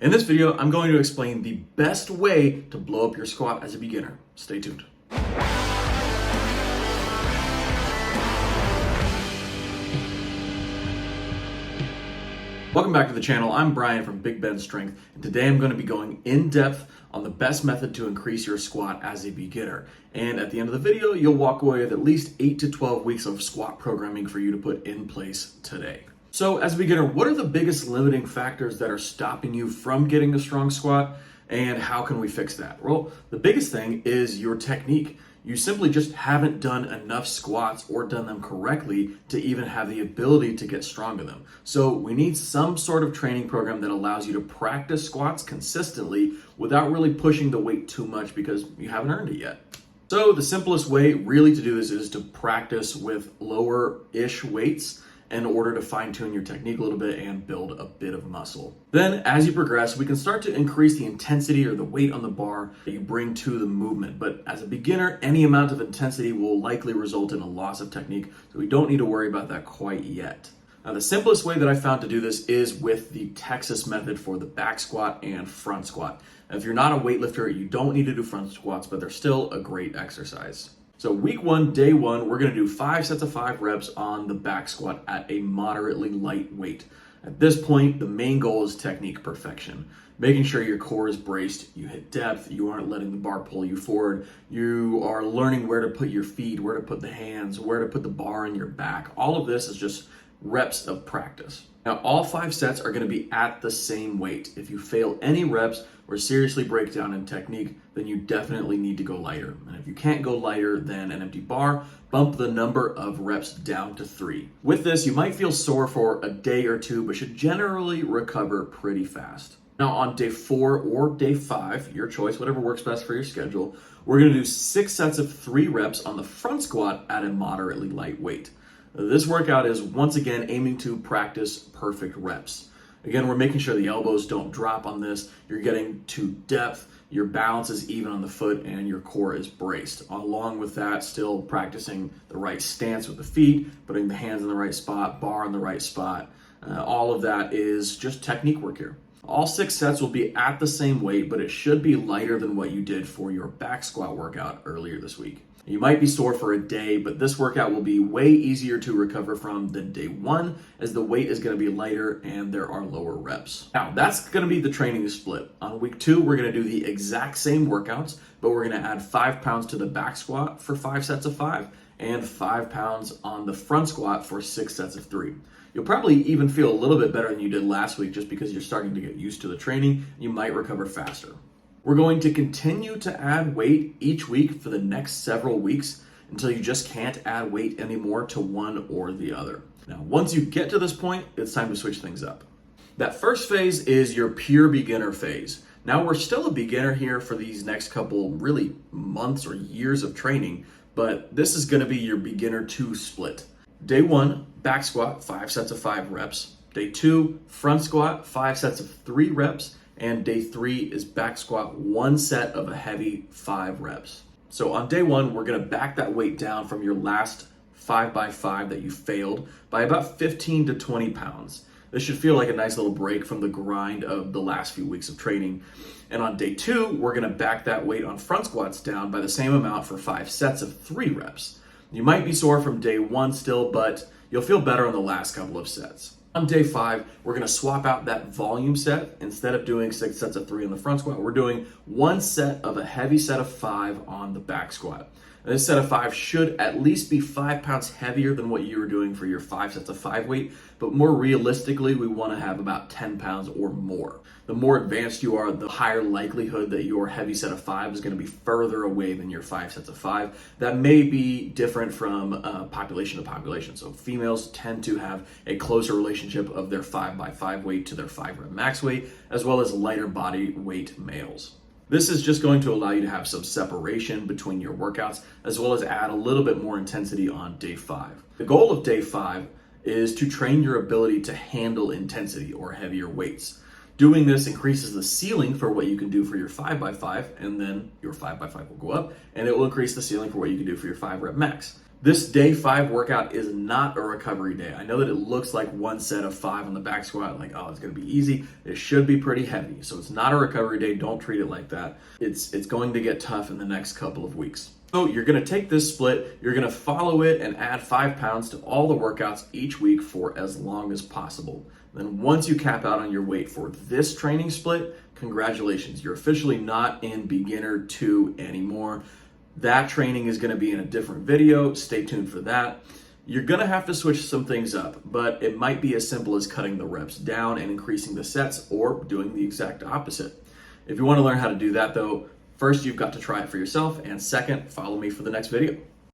In this video, I'm going to explain the best way to blow up your squat as a beginner. Stay tuned. Welcome back to the channel. I'm Brian from Big Ben Strength, and today I'm going to be going in depth on the best method to increase your squat as a beginner. And at the end of the video, you'll walk away with at least 8 to 12 weeks of squat programming for you to put in place today. So as a beginner, what are the biggest limiting factors that are stopping you from getting a strong squat, and how can we fix that? Well, the biggest thing is your technique. You simply just haven't done enough squats or done them correctly to even have the ability to get strong in them. So we need some sort of training program that allows you to practice squats consistently without really pushing the weight too much because you haven't earned it yet. So the simplest way really to do this is to practice with lower-ish weights in order to fine-tune your technique a little bit and build a bit of muscle. Then as you progress, we can start to increase the intensity or the weight on the bar that you bring to the movement. But as a beginner, any amount of intensity will likely result in a loss of technique, so we don't need to worry about that quite yet. Now, the simplest way that I found to do this is with the Texas method for the back squat and front squat. Now, if you're not a weightlifter, you don't need to do front squats, but they're still a great exercise. So week one, day one, we're gonna do 5 sets of 5 reps on the back squat at a moderately light weight. At this point, the main goal is technique perfection. Making sure your core is braced, you hit depth, you aren't letting the bar pull you forward, you are learning where to put your feet, where to put the hands, where to put the bar in your back. All of this is just reps of practice. Now, all 5 sets are gonna be at the same weight. If you fail any reps or seriously break down in technique, then you definitely need to go lighter. And if you can't go lighter than an empty bar, bump the number of reps down to 3. With this, you might feel sore for a day or two, but should generally recover pretty fast. Now on day 4 or day 5, your choice, whatever works best for your schedule, we're gonna do 6 sets of 3 reps on the front squat at a moderately light weight. This workout is once again aiming to practice perfect reps. Again, we're making sure the elbows don't drop on this. You're getting to depth, your balance is even on the foot, and your core is braced. Along with that, still practicing the right stance with the feet, putting the hands in the right spot, bar in the right spot. All of that is just technique work here. All 6 sets will be at the same weight, but it should be lighter than what you did for your back squat workout earlier this week. You might be sore for a day, but this workout will be way easier to recover from than day 1, as the weight is going to be lighter and there are lower reps. Now, that's going to be the training split. On week 2, we're going to do the exact same workouts, but we're going to add 5 pounds to the back squat for 5 sets of 5, and 5 pounds on the front squat for 6 sets of 3. You'll probably even feel a little bit better than you did last week just because you're starting to get used to the training. You might recover faster. We're going to continue to add weight each week for the next several weeks until you just can't add weight anymore to one or the other. Now, once you get to this point, it's time to switch things up. That first phase is your pure beginner phase. Now, we're still a beginner here for these next couple really months or years of training, but this is going to be your beginner 2 split. Day 1, back squat, 5 sets of 5 reps. Day 2, front squat, 5 sets of 3 reps. And day 3 is back squat, 1 set of a heavy 5 reps. So on day 1, we're gonna back that weight down from your last 5x5 that you failed by about 15 to 20 pounds. This should feel like a nice little break from the grind of the last few weeks of training. And on day 2, we're gonna back that weight on front squats down by the same amount for 5 sets of 3 reps. You might be sore from day 1 still, but you'll feel better on the last couple of sets. On day 5, we're going to swap out that volume set. Instead of doing 6 sets of 3 on the front squat, we're doing 1 set of a heavy set of 5 on the back squat. And this set of 5 should at least be 5 pounds heavier than what you were doing for your 5 sets of 5 weight, but more realistically, we want to have about 10 pounds or more. The more advanced you are, the higher likelihood that your heavy set of 5 is going to be further away than your 5 sets of 5. That may be different from population to population. So females tend to have a closer relationship of their 5x5 weight to their 5 rep max weight, as well as lighter body weight males. This is just going to allow you to have some separation between your workouts, as well as add a little bit more intensity on day 5. The goal of day 5 is to train your ability to handle intensity or heavier weights. Doing this increases the ceiling for what you can do for your 5x5, and then your 5x5 will go up, and it will increase the ceiling for what you can do for your 5 rep max. This day 5 workout is not a recovery day. I know that it looks like one set of 5 on the back squat, like, oh, it's gonna be easy. It should be pretty heavy. So it's not a recovery day. Don't treat it like that. It's going to get tough in the next couple of weeks. So you're gonna take this split, you're gonna follow it and add 5 pounds to all the workouts each week for as long as possible. Then once you cap out on your weight for this training split, congratulations, you're officially not in beginner 2 anymore. That training is gonna be in a different video, stay tuned for that. You're gonna have to switch some things up, but it might be as simple as cutting the reps down and increasing the sets, or doing the exact opposite. If you wanna learn how to do that though, first you've got to try it for yourself, and second, follow me for the next video.